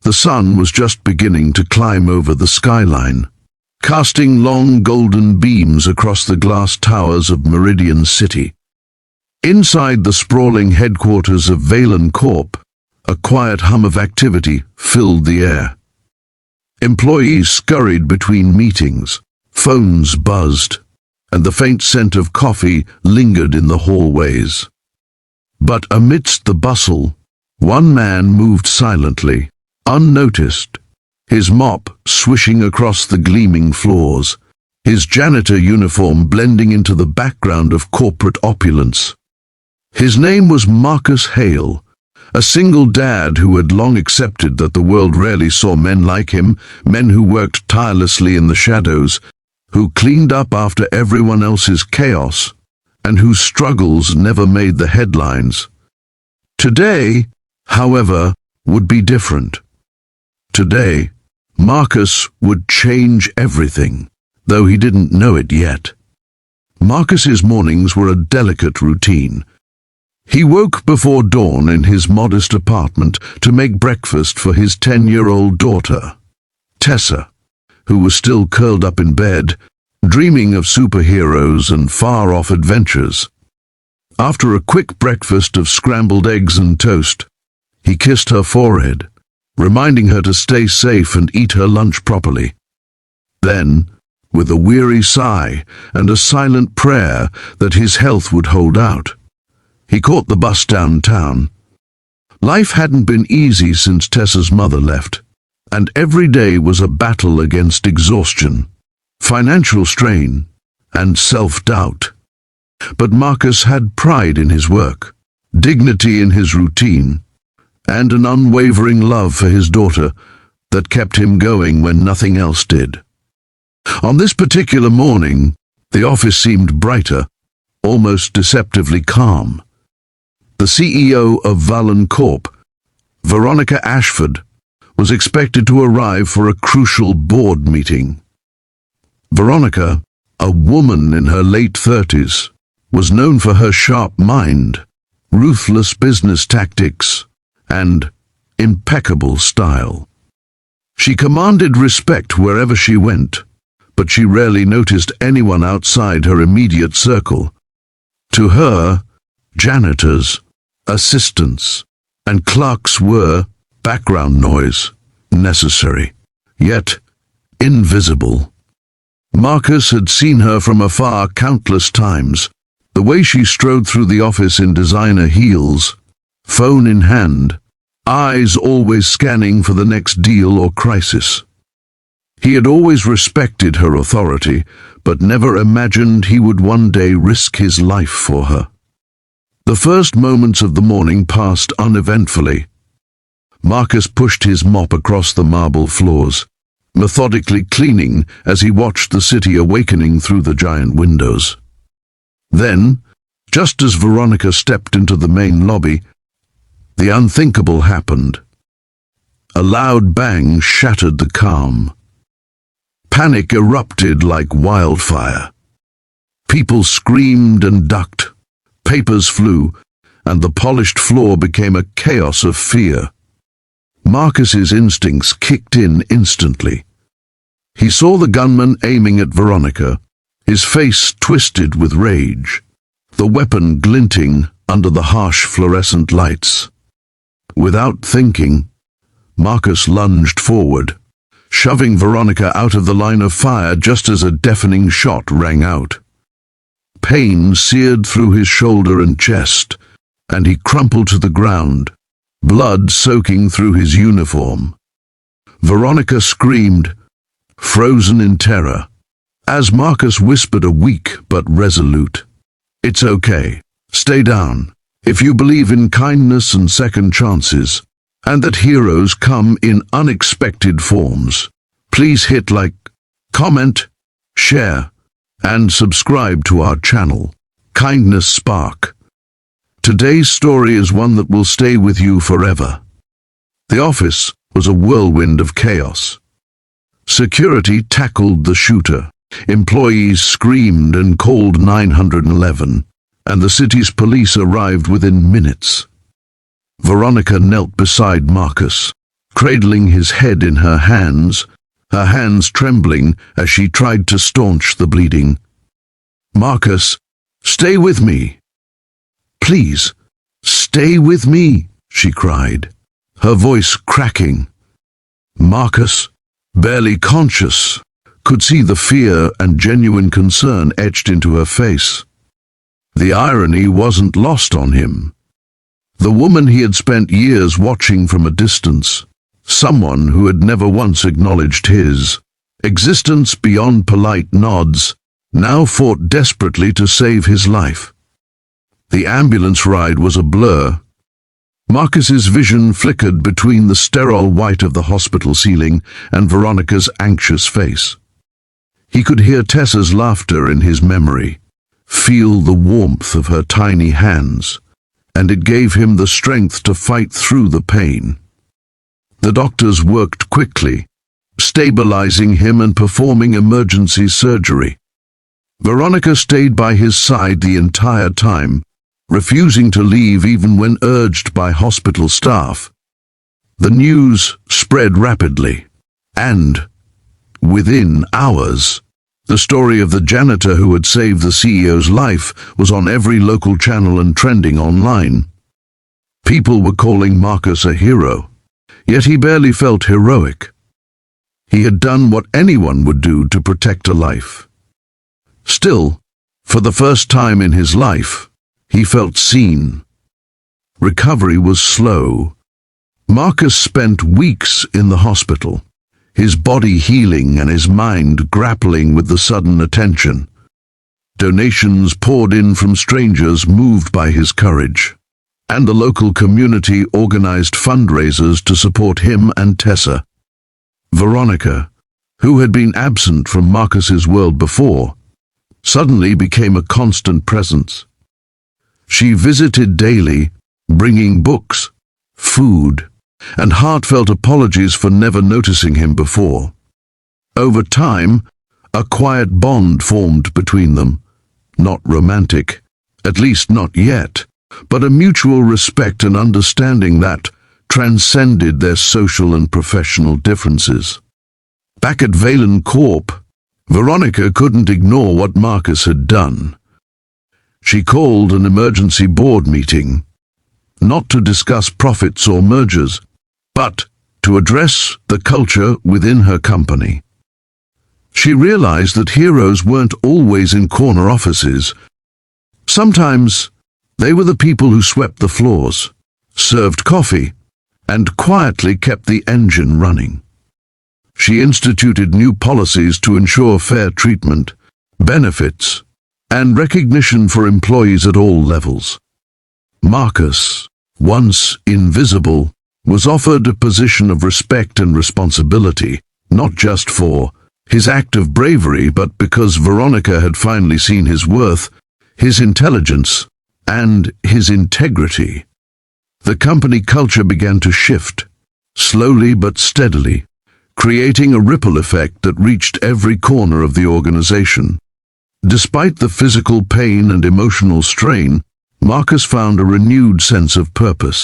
The sun was just beginning to climb over the skyline, casting long golden beams across the glass towers of Meridian City. Inside the sprawling headquarters of Valen Corp, a quiet hum of activity filled the air. Employees scurried between meetings, phones buzzed, and the faint scent of coffee lingered in the hallways. But amidst the bustle, one man moved silently, unnoticed, his mop swishing across the gleaming floors, his janitor uniform blending into the background of corporate opulence. His name was Marcus Hale, a single dad who had long accepted that the world rarely saw men like him, men who worked tirelessly in the shadows, who cleaned up after everyone else's chaos, and whose struggles never made the headlines. Today, however, would be different. Today, Marcus would change everything, though he didn't know it yet. Marcus's mornings were a delicate routine. He woke before dawn in his modest apartment to make breakfast for his 10-year-old daughter, Tessa, who was still curled up in bed, dreaming of superheroes and far-off adventures. After a quick breakfast of scrambled eggs and toast, he kissed her forehead, reminding her to stay safe and eat her lunch properly. Then, with a weary sigh and a silent prayer that his health would hold out, he caught the bus downtown. Life hadn't been easy since Tessa's mother left, and every day was a battle against exhaustion, financial strain, and self-doubt. But Marcus had pride in his work, dignity in his routine, and an unwavering love for his daughter that kept him going when nothing else did. On this particular morning, the office seemed brighter, almost deceptively calm. The CEO of Valen Corp, Veronica Ashford, was expected to arrive for a crucial board meeting. Veronica, a woman in her late 30s, was known for her sharp mind, ruthless business tactics, and impeccable style. She commanded respect wherever she went, but she rarely noticed anyone outside her immediate circle. To her, janitors, assistants, and clerks were background noise, necessary, yet invisible. Marcus had seen her from afar countless times, the way she strode through the office in designer heels, phone in hand, eyes always scanning for the next deal or crisis. He had always respected her authority, but never imagined he would one day risk his life for her. The first moments of the morning passed uneventfully. Marcus pushed his mop across the marble floors, methodically cleaning as he watched the city awakening through the giant windows. Then, just as Veronica stepped into the main lobby, the unthinkable happened. A loud bang shattered the calm. Panic erupted like wildfire. People screamed and ducked. Papers flew, and the polished floor became a chaos of fear. Marcus's instincts kicked in instantly. He saw the gunman aiming at Veronica, his face twisted with rage, the weapon glinting under the harsh fluorescent lights. Without thinking, Marcus lunged forward, shoving Veronica out of the line of fire just as a deafening shot rang out. Pain seared through his shoulder and chest, and he crumpled to the ground, blood soaking through his uniform. Veronica screamed, frozen in terror, as Marcus whispered a weak but resolute, "It's okay. Stay down. If you believe in kindness and second chances, and that heroes come in unexpected forms, please hit like, comment, share, and subscribe to our channel, Kindness Spark." Today's story is one that will stay with you forever. The office was a whirlwind of chaos. Security tackled the shooter, employees screamed and called 911, and the city's police arrived within minutes. Veronica knelt beside Marcus, cradling his head in her hands trembling as she tried to staunch the bleeding. "Marcus, stay with me. Please, stay with me," she cried, her voice cracking. Marcus, barely conscious, could see the fear and genuine concern etched into her face. The irony wasn't lost on him. The woman he had spent years watching from a distance, someone who had never once acknowledged his existence beyond polite nods, now fought desperately to save his life. The ambulance ride was a blur. Marcus's vision flickered between the sterile white of the hospital ceiling and Veronica's anxious face. He could hear Tessa's laughter in his memory, feel the warmth of her tiny hands, and it gave him the strength to fight through the pain. The doctors worked quickly, stabilizing him and performing emergency surgery. Veronica stayed by his side the entire time, refusing to leave even when urged by hospital staff. The news spread rapidly, and, within hours, the story of the janitor who had saved the CEO's life was on every local channel and trending online. People were calling Marcus a hero, yet he barely felt heroic. He had done what anyone would do to protect a life. Still, for the first time in his life, he felt seen. Recovery was slow. Marcus spent weeks in the hospital, his body healing and his mind grappling with the sudden attention. Donations poured in from strangers moved by his courage, and the local community organized fundraisers to support him and Tessa. Veronica, who had been absent from Marcus's world before, suddenly became a constant presence. She visited daily, bringing books, food, and heartfelt apologies for never noticing him before. Over time, a quiet bond formed between them, not romantic, at least not yet, but a mutual respect and understanding that transcended their social and professional differences. Back at Valen Corp, Veronica couldn't ignore what Marcus had done. She called an emergency board meeting, not to discuss profits or mergers, but to address the culture within her company. She realized that heroes weren't always in corner offices. Sometimes they were the people who swept the floors, served coffee, and quietly kept the engine running. She instituted new policies to ensure fair treatment, benefits, and recognition for employees at all levels. Marcus, once invisible, was offered a position of respect and responsibility, not just for his act of bravery, but because Veronica had finally seen his worth, his intelligence, and his integrity. The company culture began to shift, slowly but steadily, creating a ripple effect that reached every corner of the organization. Despite the physical pain and emotional strain, Marcus found a renewed sense of purpose.